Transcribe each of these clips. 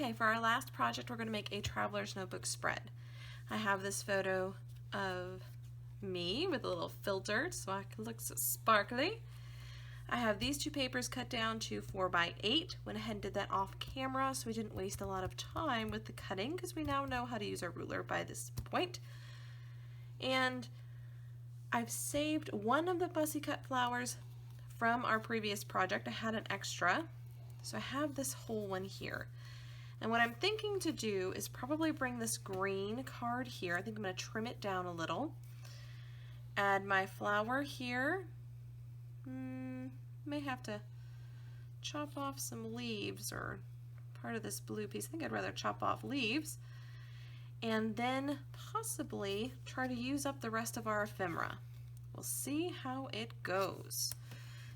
Okay, for our last project, we're going to make a traveler's notebook spread. I have this photo of me with a little filter so I can look so sparkly. I have these two papers cut down to 4x8. Went ahead and did that off camera so we didn't waste a lot of time with the cutting because we now know how to use our ruler by this point. And I've saved one of the fussy cut flowers from our previous project. I had an extra, so I have this whole one here. And what I'm thinking to do is probably bring this green card here. I think I'm going to trim it down a little. Add my flower here. May have to chop off some leaves or part of this blue piece. I think I'd rather chop off leaves. And then possibly try to use up the rest of our ephemera. We'll see how it goes.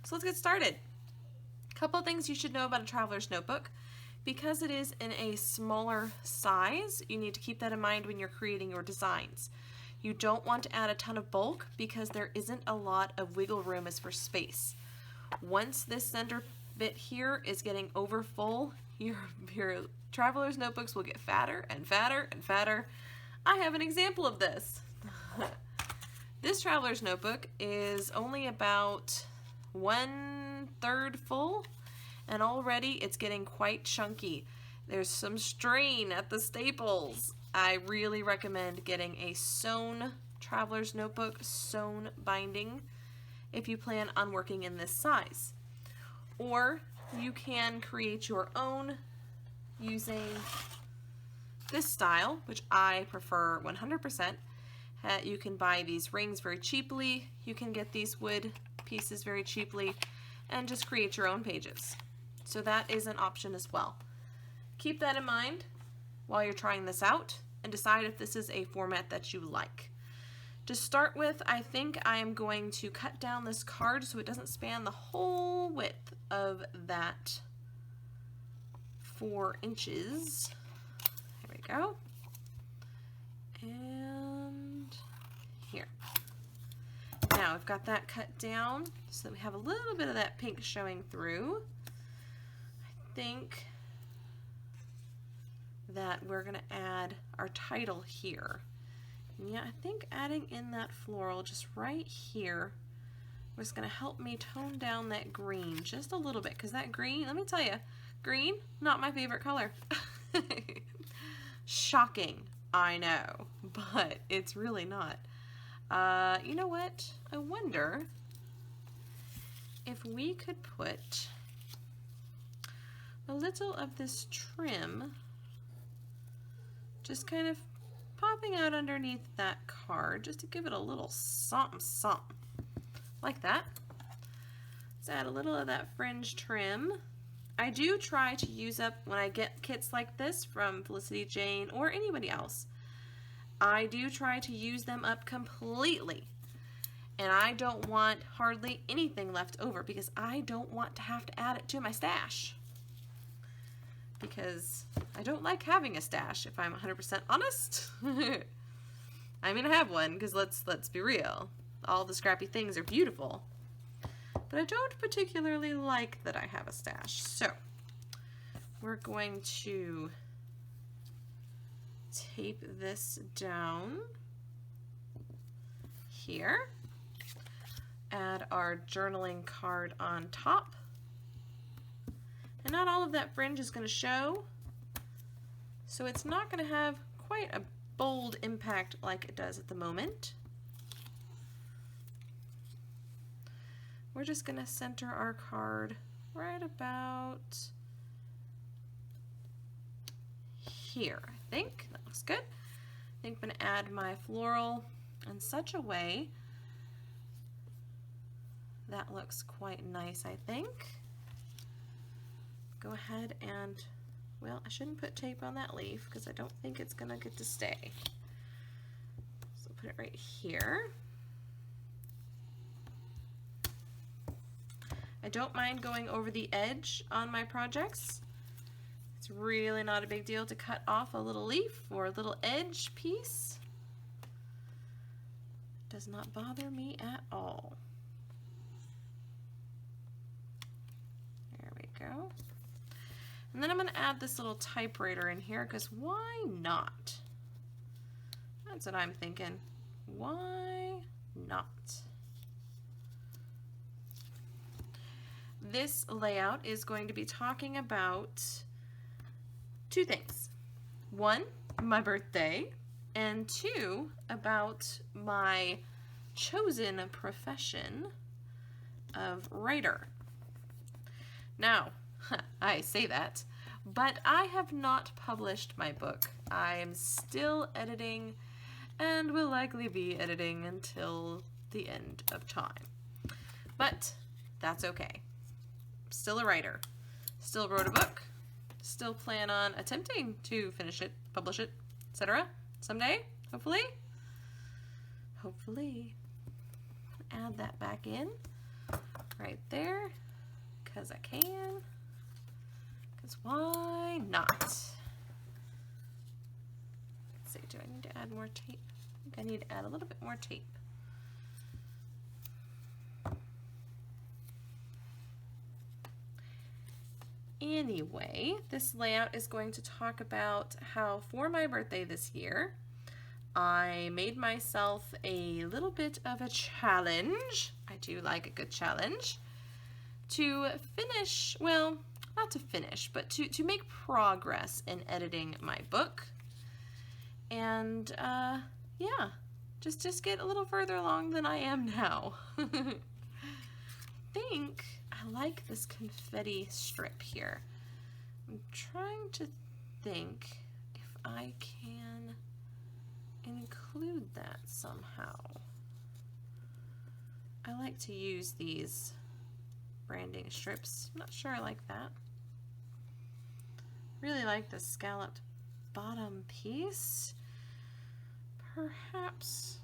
So let's get started. A couple of things you should know about a traveler's notebook. Because it is in a smaller size, you need to keep that in mind when you're creating your designs. You don't want to add a ton of bulk because there isn't a lot of wiggle room as for space. Once this center bit here is getting over full, your traveler's notebooks will get fatter and fatter and fatter. I have an example of this. This traveler's notebook is only about 1/3 full. And already it's getting quite chunky. There's some strain at the staples. I really recommend getting a sewn traveler's notebook, sewn binding, if you plan on working in this size. Or you can create your own using this style, which I prefer 100%. You can buy these rings very cheaply. You can get these wood pieces very cheaply and just create your own pages. So that is an option as well. Keep that in mind while you're trying this out and decide if this is a format that you like. To start with, I think I am going to cut down this card so it doesn't span the whole width of that 4 inches. Here we go. And here. Now I've got that cut down so that we have a little bit of that pink showing through. I think that we're going to add our title here. And yeah, I think adding in that floral just right here was going to help me tone down that green just a little bit, because that green, let me tell you, green, not my favorite color. Shocking, I know, but it's really not. You know what? I wonder if we could put a little of this trim just kind of popping out underneath that card just to give it a little something something like that. Let's add a little of that fringe trim. I do try to use up, when I get kits like this from Felicity Jane or anybody else, I do try to use them up completely. And I don't want hardly anything left over because I don't want to have to add it to my stash. Because I don't like having a stash, if I'm 100% honest. I mean, I have one, because let's be real. All the scrappy things are beautiful. But I don't particularly like that I have a stash. So, we're going to tape this down here. Add our journaling card on top. And not all of that fringe is going to show, so it's not going to have quite a bold impact like it does at the moment. We're just going to center our card right about here, I think. That looks good. I think I'm going to add my floral in such a way that looks quite nice, I think. Go ahead and, well, I shouldn't put tape on that leaf because I don't think it's gonna get to stay. So put it right here. I don't mind going over the edge on my projects. It's really not a big deal to cut off a little leaf or a little edge piece. It does not bother me at all. There we go. And then I'm going to add this little typewriter in here because why not? That's what I'm thinking. Why not? This layout is going to be talking about two things. One, my birthday, and two, about my chosen profession of writer. Now, I say that, but I have not published my book. I am still editing and will likely be editing until the end of time. But that's okay. Still a writer. Still wrote a book. Still plan on attempting to finish it, publish it, etc. someday, hopefully. Hopefully. Add that back in right there because I can. Because why not? Let's see, do I need to add more tape? I think I need to add a little bit more tape. Anyway, this layout is going to talk about how for my birthday this year, I made myself a little bit of a challenge. I do like a good challenge to finish, well, not to finish, but to make progress in editing my book. And yeah, just get a little further along than I am now. I think I like this confetti strip here. I'm trying to think if I can include that somehow. I like to use these branding strips. I'm not sure I like that. Really like the scalloped bottom piece. Perhaps.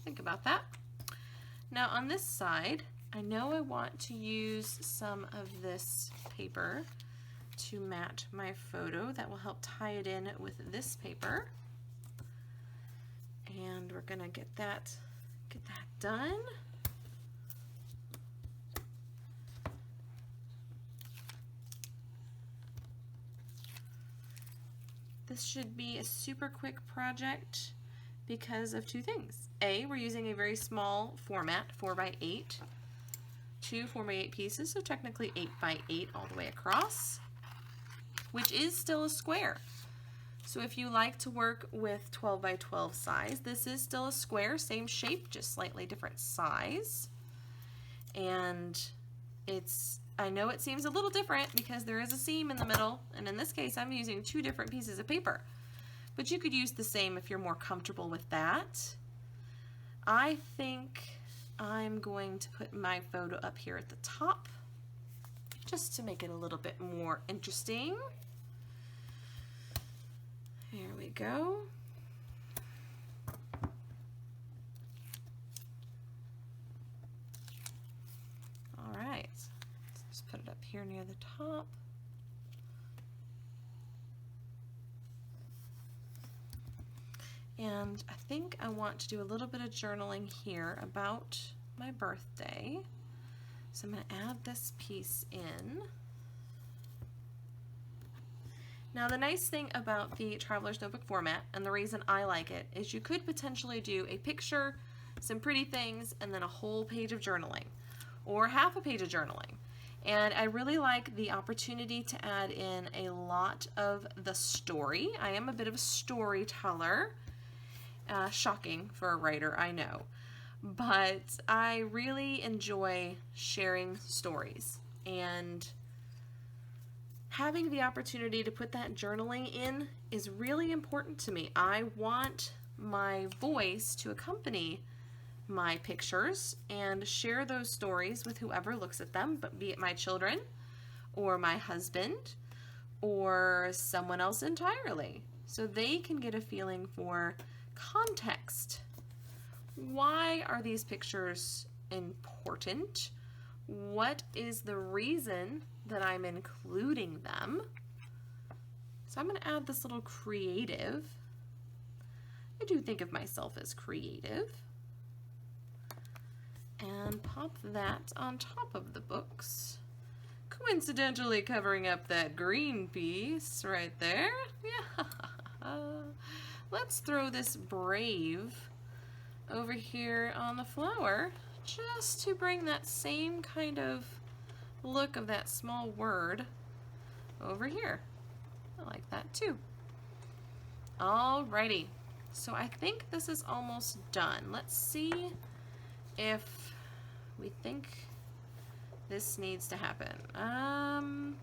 Think about that. Now on this side, I know I want to use some of this paper to match my photo. That will help tie it in with this paper. And we're gonna get that done. This should be a super quick project because of two things. A, we're using a very small format, 4x8, two 4x8 pieces, so technically 8x8 all the way across, which is still a square. So if you like to work with 12x12 size, this is still a square, same shape, just slightly different size. And I know it seems a little different because there is a seam in the middle, and in this case I'm using two different pieces of paper. But you could use the same if you're more comfortable with that. I think I'm going to put my photo up here at the top just to make it a little bit more interesting. Here we go. All right, let's just put it up here near the top. And I think I want to do a little bit of journaling here about my birthday. So I'm going to add this piece in. Now the nice thing about the Traveler's Notebook format, and the reason I like it, is you could potentially do a picture, some pretty things, and then a whole page of journaling, or half a page of journaling. And I really like the opportunity to add in a lot of the story. I am a bit of a storyteller. Shocking for a writer, I know. But I really enjoy sharing stories, and having the opportunity to put that journaling in is really important to me. I want my voice to accompany my pictures and share those stories with whoever looks at them, but be it my children or my husband or someone else entirely, so they can get a feeling for context. Why are these pictures important? What is the reason that I'm including them? So I'm going to add this little creative. I do think of myself as creative. and pop that on top of the books. Coincidentally covering up that green piece right there. Yeah. Let's throw this brave over here on the flower just to bring that same kind of look of that small word over here. I like that too. Alrighty, so I think this is almost done. Let's see if we think this needs to happen.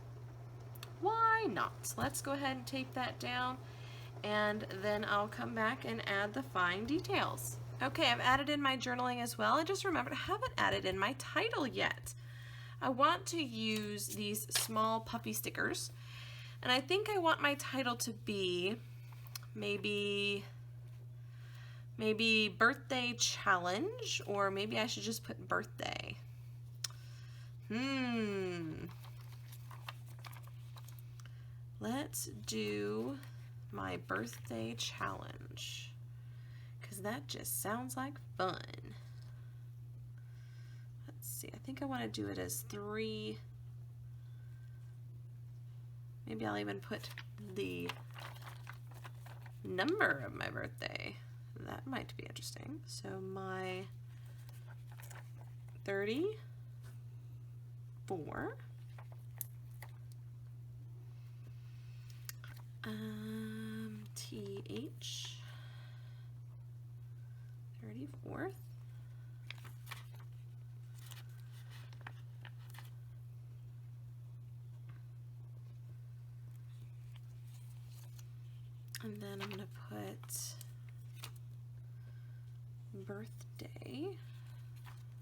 Why not? Let's go ahead and tape that down, and then I'll come back and add the fine details. Okay, I've added in my journaling as well. I just remembered I haven't added in my title yet. I want to use these small puppy stickers, and I think I want my title to be maybe birthday challenge, or maybe I should just put birthday. Let's do my birthday challenge, because that just sounds like fun. Let's see, I think I want to do it as 3. Maybe I'll even put the number of my birthday. That might be interesting. So my 34. TH 34th. And then I'm going to put birthday.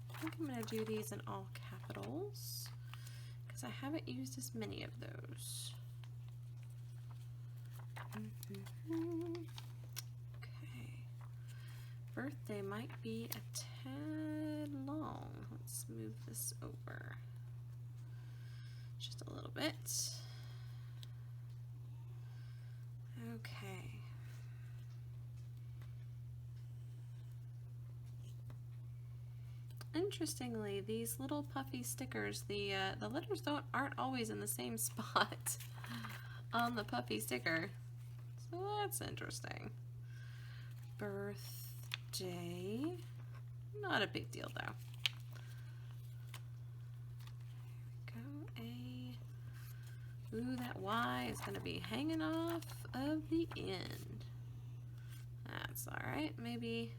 I think I'm going to do these in all capitals because I haven't used as many of those. Okay. Birthday might be a tad long. Let's move this over just a little bit. Okay. Interestingly, these little puffy stickers, the letters aren't always in the same spot on the puffy sticker. So that's interesting. Birthday. Not a big deal though. There we go. Ooh, that Y is going to be hanging off of the end. That's alright. Maybe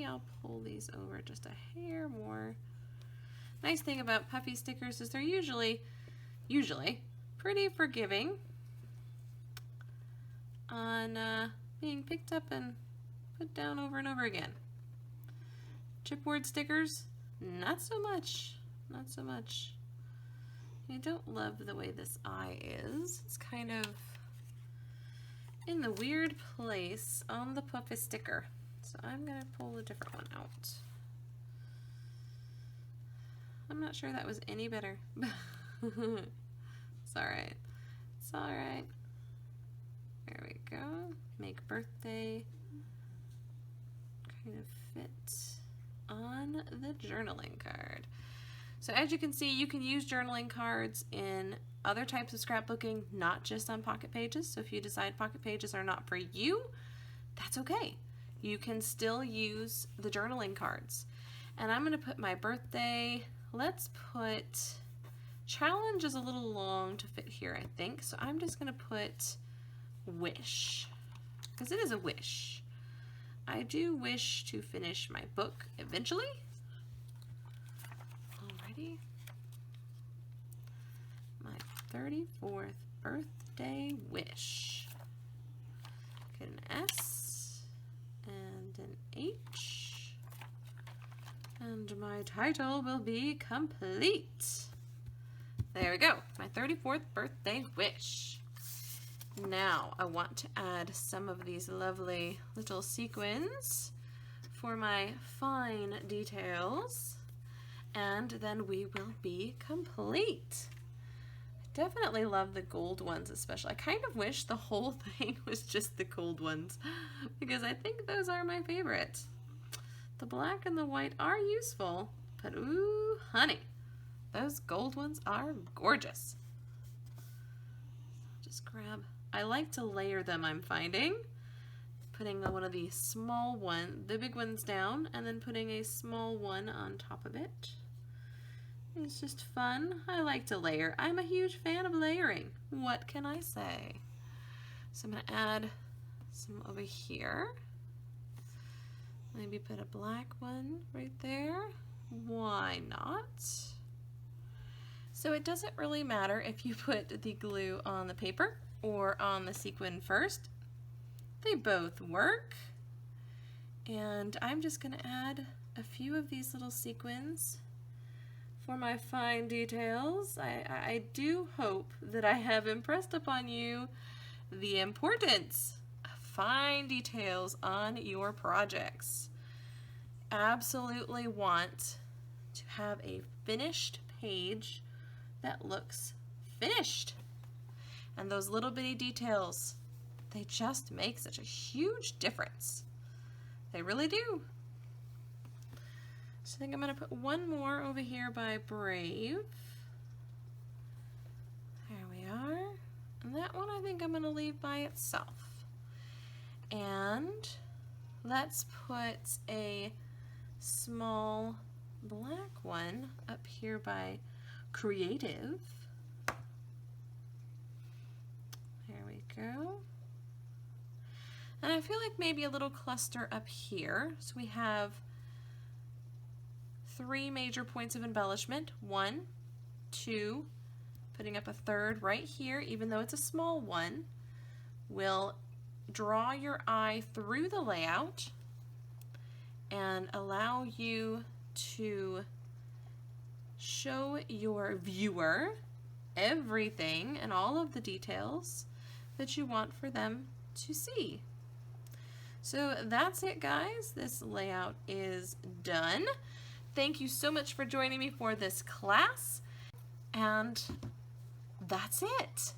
I'll pull these over just a hair more. Nice thing about puffy stickers is they're usually pretty forgiving on being picked up and put down over and over again. Chipboard stickers, not so much. Not so much. I don't love the way this eye is. It's kind of in the weird place on the puffy sticker. So I'm going to pull a different one out. I'm not sure that was any better. It's alright. It's alright. There we go. Make birthday kind of fit on the journaling card. So as you can see, you can use journaling cards in other types of scrapbooking, not just on pocket pages. So if you decide pocket pages are not for you, that's okay. You can still use the journaling cards. And I'm going to put my birthday, let's put, challenge is a little long to fit here, I think. So I'm just going to put wish, because it is a wish. I do wish to finish my book eventually. Alrighty. My 34th birthday wish. Get an S and an H. And my title will be complete. There we go. My 34th birthday wish. Now I want to add some of these lovely little sequins for my fine details, and then we will be complete. I definitely love the gold ones especially. I kind of wish the whole thing was just the gold ones because I think those are my favorite. The black and the white are useful, But ooh, honey, those gold ones are gorgeous. Just grab, I like to layer them, I'm finding. Putting one of the small one, the big ones down, and then putting a small one on top of it. It's just fun. I like to layer. I'm a huge fan of layering. What can I say? So I'm going to add some over here. Maybe put a black one right there. Why not? So it doesn't really matter if you put the glue on the paper or on the sequin first. They both work. And I'm just going to add a few of these little sequins for my fine details. I do hope that I have impressed upon you the importance of fine details on your projects. Absolutely want to have a finished page that looks finished. And those little bitty details, they just make such a huge difference. They really do. So I think I'm going to put one more over here by Brave. There we are. And that one I think I'm going to leave by itself. And let's put a small black one up here by Creative. There we go. And I feel like maybe a little cluster up here. So we have 3 major points of embellishment. 1, 2, putting up a third right here, even though it's a small one, will draw your eye through the layout and allow you to show your viewer everything and all of the details that you want for them to see. So that's it, guys. This layout is done. Thank you so much for joining me for this class, and that's it.